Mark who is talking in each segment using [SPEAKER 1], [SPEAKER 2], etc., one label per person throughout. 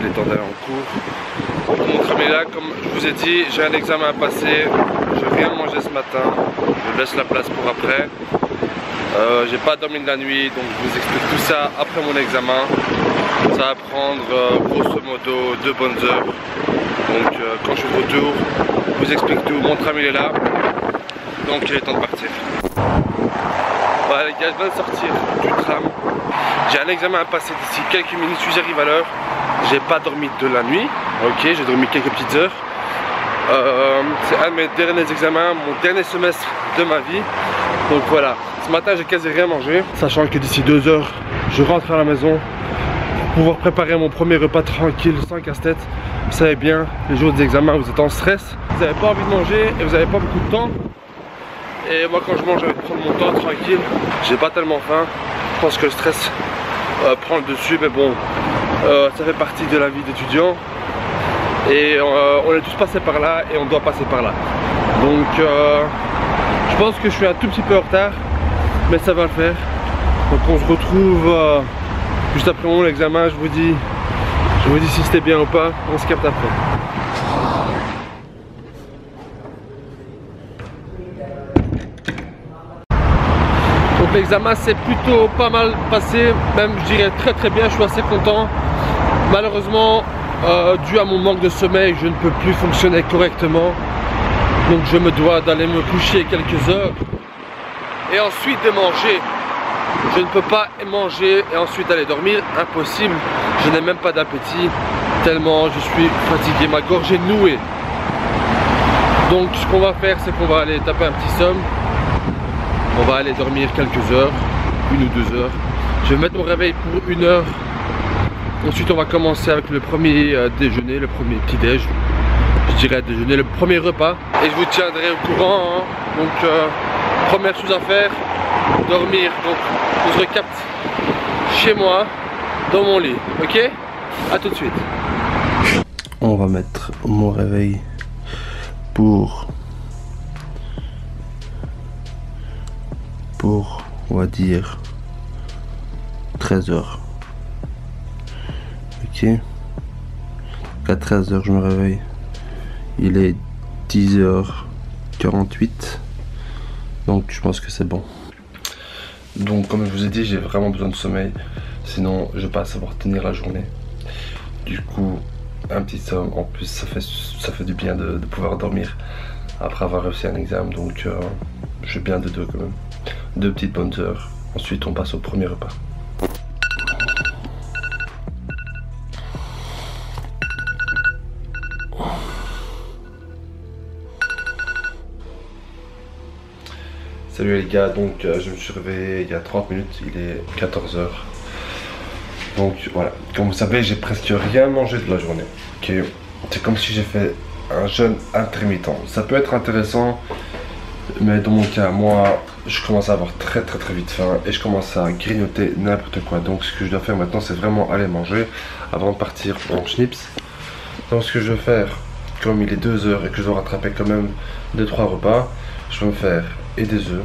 [SPEAKER 1] qu'il est temps d'aller en cours. Donc, mon travail là, comme je vous ai dit, j'ai un examen à passer. Je viens de manger ce matin. Je laisse la place pour après. J'ai pas dormi de la nuit, donc je vous explique tout ça après mon examen. Ça va prendre grosso modo 2 bonnes heures. Donc quand je suis de retour, je vous explique tout. Mon tram il est là, donc il est temps de partir. Voilà les gars, je viens de sortir du tram. J'ai un examen à passer d'ici quelques minutes, si j'arrive à l'heure. J'ai pas dormi de la nuit, ok, j'ai dormi quelques petites heures. C'est un de mes derniers examens, mon dernier semestre de ma vie. Donc voilà, ce matin j'ai quasi rien mangé, sachant que d'ici 2 heures, je rentre à la maison pour pouvoir préparer mon premier repas tranquille, sans casse-tête. Vous savez bien, les jours des examens, vous êtes en stress, vous n'avez pas envie de manger et vous n'avez pas beaucoup de temps. Et moi quand je mange, j'ai envie de prendre mon temps tranquille, j'ai pas tellement faim. Je pense que le stress prend le dessus, mais bon, ça fait partie de la vie d'étudiant. Et on est tous passés par là et on doit passer par là. Donc je pense que je suis un tout petit peu en retard, mais ça va le faire. Donc on se retrouve juste après mon examen. Je vous dis si c'était bien ou pas. On se capte après. Donc l'examen s'est plutôt pas mal passé, même je dirais très bien. Je suis assez content. Malheureusement, dû à mon manque de sommeil, je ne peux plus fonctionner correctement. Donc je me dois d'aller me coucher quelques heures et ensuite de manger. Je ne peux pas manger et ensuite aller dormir, impossible. Je n'ai même pas d'appétit tellement je suis fatigué, ma gorge est nouée. Donc ce qu'on va faire, c'est qu'on va aller taper un petit somme. On va aller dormir quelques heures, 1 ou 2 heures. Je vais mettre mon réveil pour 1 heure. Ensuite on va commencer avec le premier déjeuner, le premier petit déj. Je dirais déjeuner, le premier repas. Et je vous tiendrai au courant, hein. Donc première chose à faire, dormir. Donc on se recapte chez moi, dans mon lit, ok? A tout de suite. On va mettre mon réveil pour on va dire 13 h. Ok, à 13 h je me réveille. Il est 10h48, donc je pense que c'est bon. Donc comme je vous ai dit, j'ai vraiment besoin de sommeil, sinon je vais pas savoir tenir la journée. Du coup un petit somme, en plus ça fait du bien de pouvoir dormir après avoir réussi un examen. Donc j'ai bien de 2 quand même, 2 petites bonnes heures. Ensuite on passe au premier repas. Salut les gars, donc je me suis réveillé il y a 30 minutes, il est 14 h. Donc voilà, comme vous savez, j'ai presque rien mangé de la journée. Okay. C'est comme si j'ai fait un jeûne intermittent. Ça peut être intéressant, mais dans mon cas, moi, je commence à avoir très vite faim et je commence à grignoter n'importe quoi. Donc ce que je dois faire maintenant, c'est vraiment aller manger avant de partir en schnips. Donc ce que je vais faire, comme il est 2 h et que je dois rattraper quand même 2-3 repas, je vais me faire et des œufs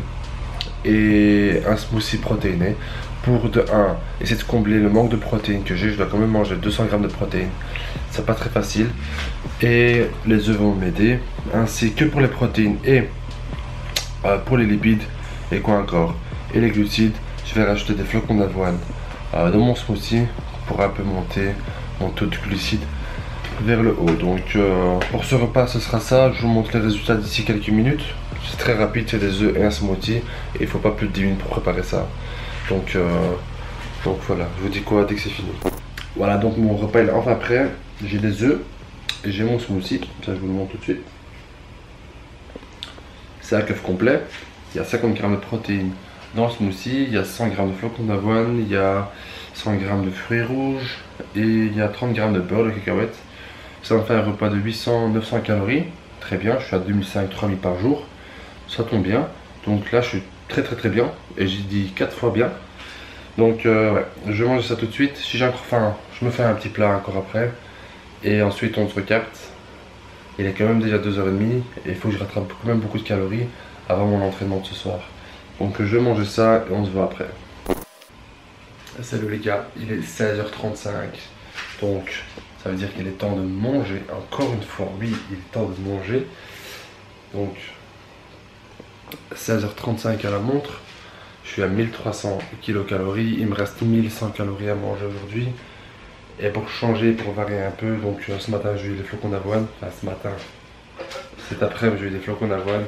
[SPEAKER 1] et un smoothie protéiné pour de 1 essayer de combler le manque de protéines que j'ai. Je dois quand même manger 200 g de protéines, c'est pas très facile, et les œufs vont m'aider, ainsi que pour les protéines et pour les lipides et quoi encore, et les glucides. Je vais rajouter des flocons d'avoine dans mon smoothie pour un peu monter mon taux de glucides vers le haut. Donc pour ce repas ce sera ça. Je vous montre les résultats d'ici quelques minutes. C'est très rapide, c'est des œufs et un smoothie et il faut pas plus de 10 minutes pour préparer ça. Donc voilà, je vous dis quoi dès que c'est fini. Voilà, donc mon repas est enfin prêt. J'ai des œufs et j'ai mon smoothie, ça je vous le montre tout de suite. C'est un œuf complet, il y a 50 g de protéines dans le smoothie, il y a 100 g de flocons d'avoine, il y a 100 g de fruits rouges et il y a 30 g de beurre de cacahuète. Ça me fait un repas de 800-900 calories, très bien, je suis à 2500-3000 par jour, ça tombe bien. Donc là je suis très bien, et j'ai dit 4 fois bien. Donc ouais, je mange ça tout de suite. Si j'ai encore faim, je me fais un petit plat encore après. Et ensuite on se recapte. Il est quand même déjà 2h30 et il faut que je rattrape quand même beaucoup de calories avant mon entraînement de ce soir. Donc je vais manger ça et on se voit après. Salut les gars, il est 16h35. Donc Ça veut dire qu'il est temps de manger. Encore une fois, oui, il est temps de manger. Donc 16h35 à la montre. Je suis à 1300 kilocalories. Il me reste 1100 calories à manger aujourd'hui. Et pour changer, pour varier un peu, donc ce matin j'ai eu des flocons d'avoine. Enfin ce matin, cet après-midi j'ai eu des flocons d'avoine.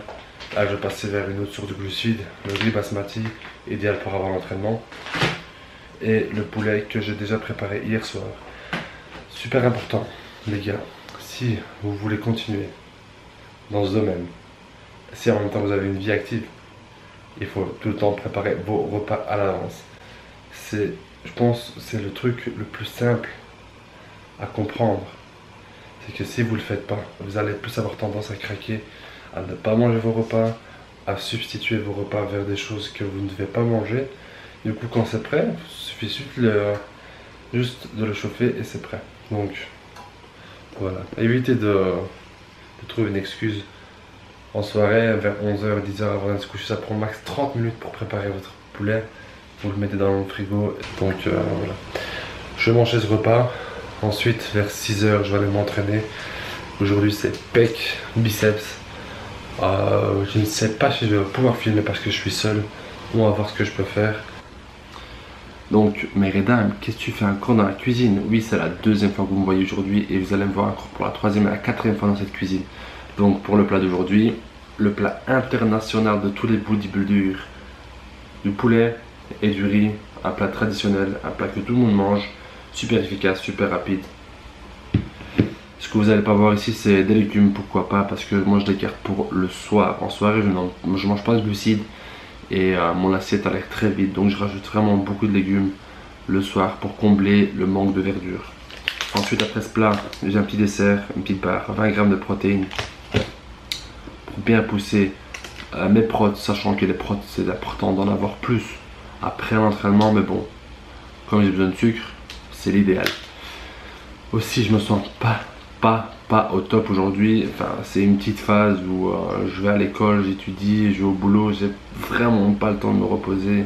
[SPEAKER 1] Là je vais passer vers une autre source de glucides, le riz basmati, idéal pour avoir l'entraînement. Et le poulet que j'ai déjà préparé hier soir. Super important les gars, si vous voulez continuer dans ce domaine, si en même temps vous avez une vie active, il faut tout le temps préparer vos repas à l'avance. C'est, je pense, c'est le truc le plus simple à comprendre. C'est que si vous le faites pas, vous allez plus avoir tendance à craquer, à ne pas manger vos repas, à substituer vos repas vers des choses que vous ne devez pas manger. Du coup, quand c'est prêt, il suffit juste de le chauffer et c'est prêt. Donc, voilà. Évitez de trouver une excuse. En soirée, vers 11h, 10h avant de se coucher, ça prend max 30 minutes pour préparer votre poulet. Vous le mettez dans le frigo. Donc voilà. Je vais manger ce repas. Ensuite, vers 6h, je vais aller m'entraîner. Aujourd'hui, c'est pec, biceps. Je ne sais pas si je vais pouvoir filmer parce que je suis seul. On va voir ce que je peux faire. Donc, mes Redam, qu'est-ce que tu fais encore dans la cuisine? Oui, c'est la deuxième fois que vous me voyez aujourd'hui et vous allez me voir encore pour la troisième et la quatrième fois dans cette cuisine. Donc, pour le plat d'aujourd'hui, le plat international de tous les bodybuilders, du poulet et du riz, un plat traditionnel, un plat que tout le monde mange, super efficace, super rapide. Ce que vous n'allez pas voir ici, c'est des légumes, pourquoi pas, parce que moi je les garde pour le soir. En soirée, je mange pas de glucides et mon assiette a l'air très vide, donc je rajoute vraiment beaucoup de légumes le soir pour combler le manque de verdure. Ensuite, après ce plat, j'ai un petit dessert, une petite barre, 20 g de protéines pour bien pousser mes protes, sachant que les protes, c'est important d'en avoir plus après l'entraînement, mais bon, comme j'ai besoin de sucre, c'est l'idéal. Aussi, je me sens pas au top aujourd'hui. Enfin, c'est une petite phase où je vais à l'école, j'étudie, je vais au boulot, j'ai vraiment pas le temps de me reposer.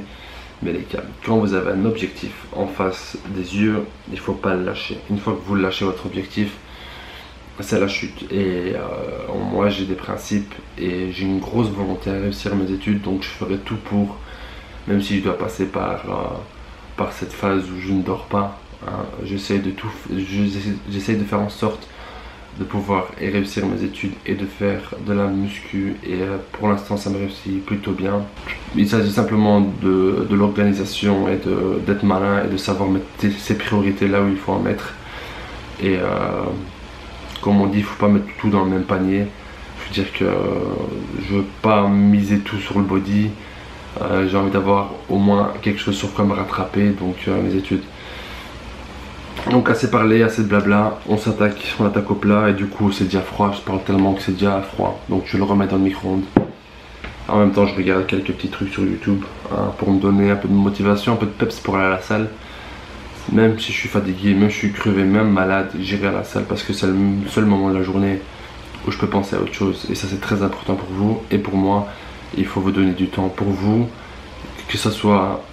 [SPEAKER 1] Mais les gars, quand vous avez un objectif en face des yeux, il faut pas le lâcher. Une fois que vous lâchez votre objectif, c'est la chute. Et moi, j'ai des principes et j'ai une grosse volonté à réussir mes études, donc je ferai tout pour, même si je dois passer par cette phase où je ne dors pas. Hein, j'essaie de faire en sorte de pouvoir réussir mes études et de faire de la muscu et pour l'instant ça me réussit plutôt bien. Il s'agit simplement de l'organisation et d'être malin et de savoir mettre ses priorités là où il faut en mettre. Et comme on dit, il ne faut pas mettre tout dans le même panier. Je veux dire que je veux pas miser tout sur le body. J'ai envie d'avoir au moins quelque chose sur quoi me rattraper, donc mes études. Donc assez parlé, assez de blabla, on attaque au plat et du coup c'est déjà froid, je parle tellement que c'est déjà froid, donc je le remets dans le micro-ondes. En même temps je regarde quelques petits trucs sur YouTube pour me donner un peu de motivation, un peu de peps pour aller à la salle. Même si je suis fatigué, même si je suis crevé, même malade, j'irai à la salle parce que c'est le seul moment de la journée où je peux penser à autre chose. Et ça c'est très important pour vous et pour moi, il faut vous donner du temps pour vous, que ce soit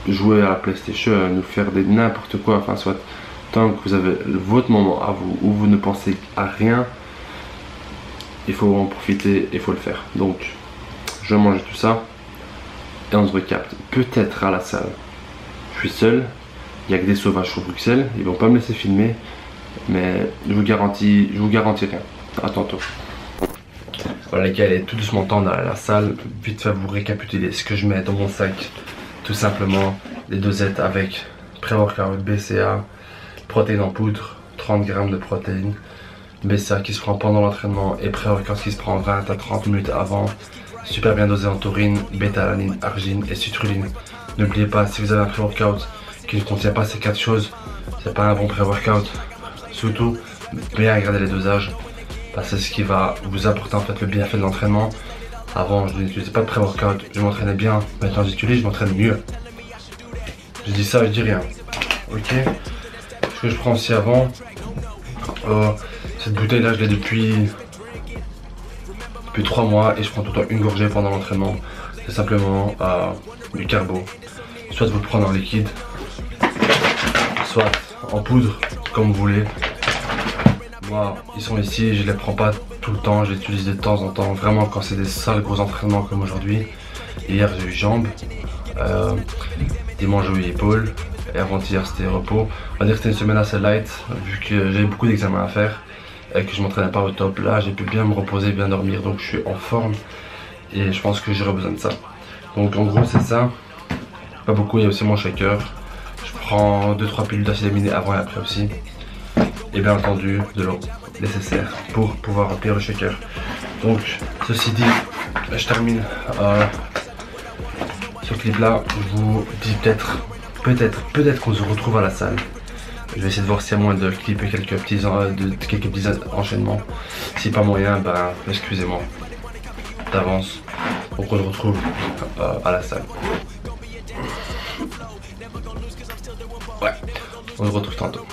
[SPEAKER 1] jouer à la PlayStation, ou faire n'importe quoi, enfin soit tant que vous avez votre moment à vous où vous ne pensez à rien, il faut en profiter et il faut le faire. Donc je mange tout ça et on se recapte peut-être à la salle. Je suis seul, il n'y a que des sauvages sur Bruxelles, ils vont pas me laisser filmer, mais je vous garantis rien. À tantôt. Voilà les gars, il est tout doucement temps d'aller à la salle. Vite fait vous récapituler ce que je mets dans mon sac. Tout simplement des dosettes avec pré-workout, BCA, protéines en poudre, 30 g de protéines, BCA qui se prend pendant l'entraînement et pré-workout qui se prend 20 à 30 minutes avant, super bien dosé en taurine, bêta-alanine, argine et citrulline. N'oubliez pas, si vous avez un pré-workout qui ne contient pas ces 4 choses, c'est pas un bon pré-workout. Surtout, bien regarder les dosages, parce que c'est ce qui va vous apporter en fait le bienfait de l'entraînement. Avant, je n'utilisais pas de pré-workout, je m'entraînais bien. Maintenant, j'utilise, je m'entraîne mieux. Je dis ça, je dis rien. Ok. Ce que je prends aussi avant, cette bouteille-là, je l'ai depuis 3 mois et je prends tout le temps une gorgée pendant l'entraînement. C'est simplement du carbo. Soit vous le prenez en liquide, soit en poudre, comme vous voulez. moi, ils sont ici, je les prends pas tout le temps, je les utilise de temps en temps, vraiment quand c'est des sales gros entraînements comme aujourd'hui. Hier j'ai eu jambes, dimanche j'ai eu épaules, et avant-hier c'était repos. On va dire que c'était une semaine assez light, vu que j'avais beaucoup d'examens à faire et que je m'entraînais pas au top. Là j'ai pu bien me reposer, bien dormir, donc je suis en forme et je pense que j'aurai besoin de ça. Donc en gros c'est ça, pas beaucoup, il y a aussi mon shaker. Je prends 2-3 pilules d'acide aminé avant et après aussi. Et bien entendu de l'eau nécessaire pour pouvoir remplir le shaker. Donc ceci dit, je termine ce clip là. Je vous dis peut-être qu'on se retrouve à la salle. Je vais essayer de voir s'il y a moyen de clipper quelques petits enchaînements. Si pas moyen, ben excusez-moi d'avance. Donc on se retrouve à la salle. Ouais, on se retrouve tantôt.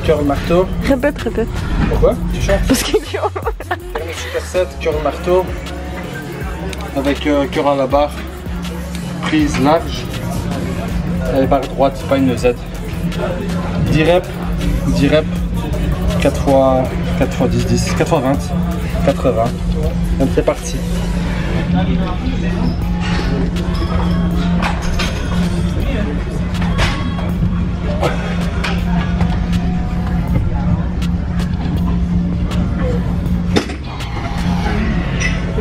[SPEAKER 2] Curl marteau.
[SPEAKER 3] Répète.
[SPEAKER 2] Pourquoi? Tu chantes?
[SPEAKER 3] Parce que
[SPEAKER 2] Super 7, curl marteau. Avec curl à la barre. Prise large. Et barre droite, pas une Z. 10 reps. 4 x 10, 4 x 20. 80. Donc c'est parti.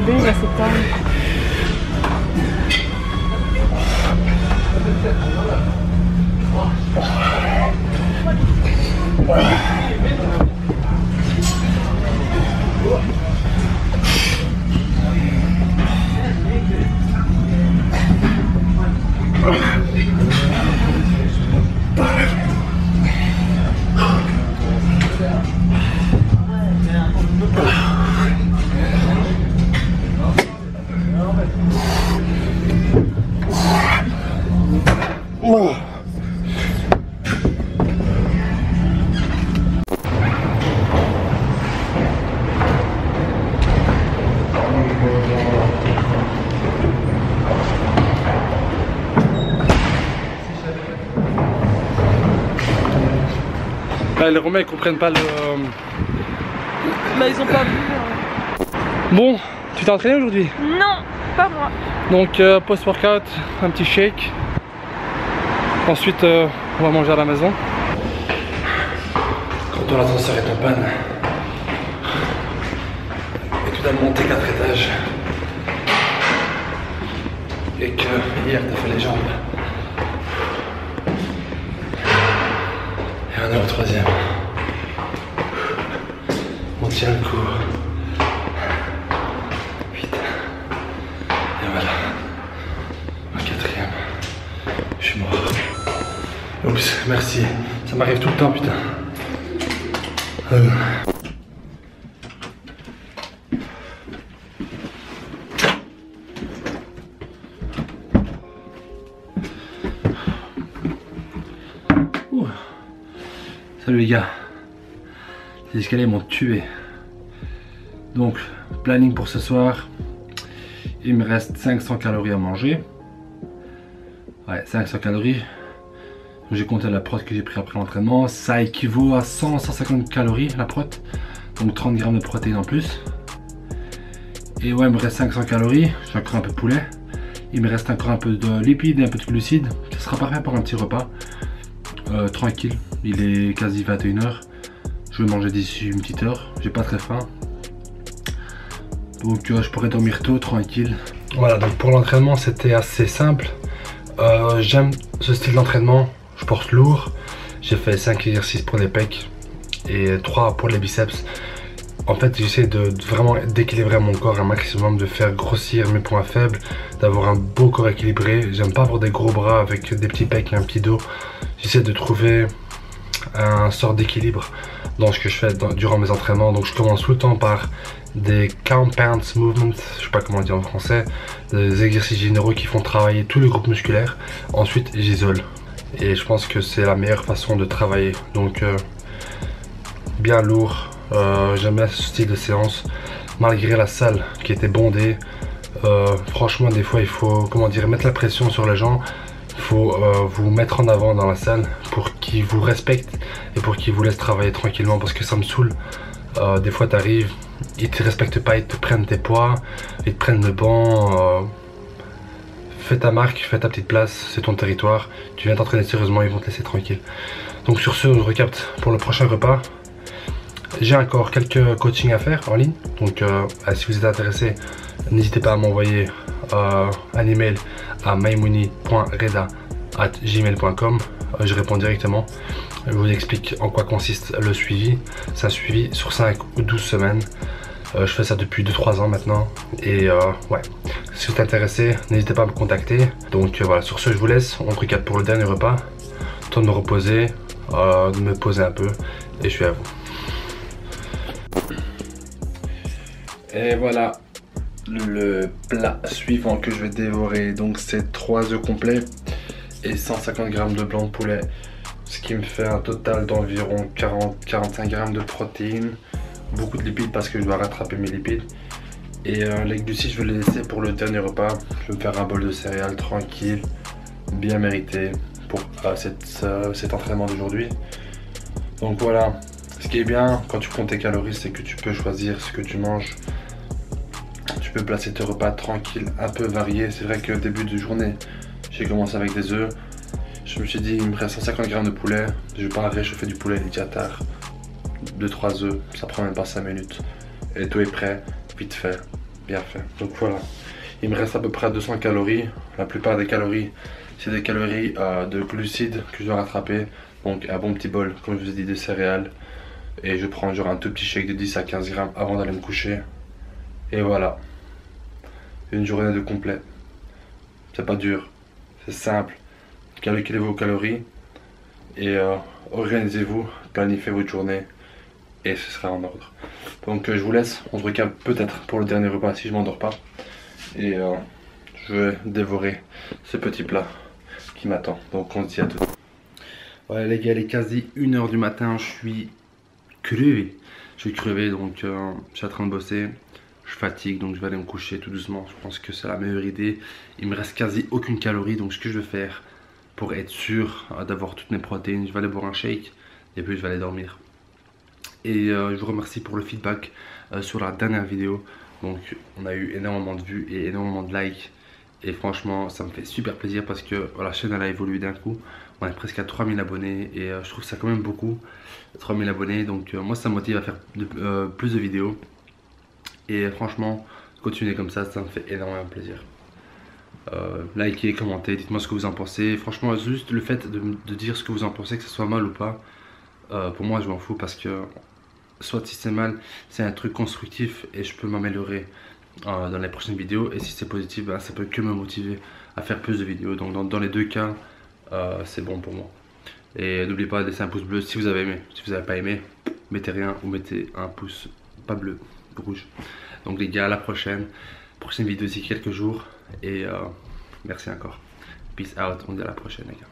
[SPEAKER 3] bébé il va s'éteindre.
[SPEAKER 1] Bah, les Romains ils comprennent pas le...
[SPEAKER 3] Bah ils ont pas vu.
[SPEAKER 1] Bon, tu t'es entraîné aujourd'hui?
[SPEAKER 3] Non, pas moi.
[SPEAKER 1] Donc post-workout, un petit shake. Ensuite on va manger à la maison. Quand l'ascenseur est en panne et que tu dois monter 4 étages et que hier t'as fait les jambes et on est au 3e. On tient le coup. Vite. Et voilà. Au 4e. Je suis mort. Oups, merci. Ça m'arrive tout le temps, putain. Salut les gars. Les escaliers m'ont tué. Donc, planning pour ce soir. Il me reste 500 calories à manger. Ouais, 500 calories. J'ai compté la prot que j'ai pris après l'entraînement. Ça équivaut à 100-150 calories la prot. Donc 30 grammes de protéines en plus. Et ouais, il me reste 500 calories. J'ai encore un peu de poulet. Il me reste encore un peu de lipides et un peu de glucides. Ce sera parfait pour un petit repas. Tranquille. Il est quasi 21 h. Je vais manger d'ici une petite heure. J'ai pas très faim. Donc je pourrais dormir tôt, tranquille. Voilà, donc pour l'entraînement c'était assez simple. J'aime ce style d'entraînement. Je porte lourd. J'ai fait 5 exercices pour les pecs et 3 pour les biceps. En fait, j'essaie de vraiment d'équilibrer mon corps un maximum, de faire grossir mes points faibles, d'avoir un beau corps équilibré. J'aime pas avoir des gros bras avec des petits pecs et un petit dos. J'essaie de trouver un sort d'équilibre dans ce que je fais durant mes entraînements. Donc je commence tout le temps par des compound movements, je sais pas comment dire en français, des exercices généraux qui font travailler tous les groupes musculaires. Ensuite j'isole et je pense que c'est la meilleure façon de travailler. Donc bien lourd. J'aime bien ce style de séance malgré la salle qui était bondée. Franchement des fois il faut, comment dire, mettre la pression sur les gens. Il faut vous mettre en avant dans la salle pour qu'ils vous respectent et pour qu'ils vous laissent travailler tranquillement, parce que ça me saoule. Des fois tu arrives, ils te respectent pas, ils te prennent tes poids, ils te prennent le banc. Fais ta marque, fais ta petite place, c'est ton territoire. Tu viens t'entraîner sérieusement, ils vont te laisser tranquille. Donc sur ce, on recapte pour le prochain repas. J'ai encore quelques coachings à faire en ligne, donc si vous êtes intéressé, n'hésitez pas à m'envoyer un email à maimouni.reda@gmail.com. Je réponds directement. Je vous explique en quoi consiste le suivi. C'est un suivi sur 5 ou 12 semaines. Je fais ça depuis 2-3 ans maintenant. Et ouais, si vous êtes intéressé, n'hésitez pas à me contacter. Donc voilà, sur ce, je vous laisse. On recap pour le dernier repas. Temps de me reposer, de me poser un peu. Et je suis à vous. Et voilà le plat suivant que je vais dévorer. Donc c'est 3 œufs complets et 150 g de blanc de poulet, ce qui me fait un total d'environ 40-45 g de protéines, beaucoup de lipides parce que je dois rattraper mes lipides. Et les glucides je vais les laisser pour le dernier repas. Je vais me faire un bol de céréales tranquille, bien mérité pour cet entraînement d'aujourd'hui. Donc voilà, ce qui est bien quand tu comptes tes calories, c'est que tu peux choisir ce que tu manges. Tu peux placer tes repas tranquilles, un peu variés. C'est vrai qu'au début de journée, j'ai commencé avec des œufs. Je me suis dit, il me reste 150 g de poulet. Je vais pas réchauffer du poulet, il est déjà tard. 2-3 œufs, ça prend même pas 5 minutes. Et tout est prêt, vite fait, bien fait. Donc voilà, il me reste à peu près 200 calories. La plupart des calories, c'est des calories de glucides que je dois rattraper. Donc un bon petit bol, comme je vous ai dit, de céréales. Et je prends genre un tout petit shake de 10 à 15 g avant d'aller me coucher. Et voilà, une journée de complet. C'est pas dur, c'est simple. Calculez vos calories et organisez-vous, planifiez votre journée et ce sera en ordre. Donc je vous laisse, on se recale peut-être pour le dernier repas si je m'endors pas. Et je vais dévorer ce petit plat qui m'attend. Donc on se dit à tout. Ouais les gars, il est quasi 1 h du matin, je suis crevé. Je suis crevé, donc je suis en train de bosser. Je fatigue, donc je vais aller me coucher tout doucement. Je pense que c'est la meilleure idée. Il me reste quasi aucune calorie, donc ce que je vais faire pour être sûr d'avoir toutes mes protéines, je vais aller boire un shake et puis je vais aller dormir. Et je vous remercie pour le feedback sur la dernière vidéo. Donc on a eu énormément de vues et énormément de likes. Et franchement ça me fait super plaisir parce que la chaîne elle a évolué d'un coup. On est presque à 3000 abonnés et je trouve ça quand même beaucoup. 3000 abonnés, donc moi ça me motive à faire plus de vidéos. Et franchement, continuez comme ça me fait énormément plaisir. Likez, commentez, dites-moi ce que vous en pensez. Franchement, juste le fait de dire ce que vous en pensez, que ce soit mal ou pas, pour moi je m'en fous parce que soit si c'est mal, c'est un truc constructif et je peux m'améliorer dans les prochaines vidéos. Et si c'est positif, ben, ça peut que me motiver à faire plus de vidéos. Donc dans les deux cas, c'est bon pour moi. Et n'oubliez pas de laisser un pouce bleu si vous avez aimé. Si vous n'avez pas aimé, mettez rien ou mettez un pouce pas bleu, rouge. Donc les gars, à la prochaine vidéo d'ici quelques jours. Et merci encore. Peace out, on se dit à la prochaine les gars.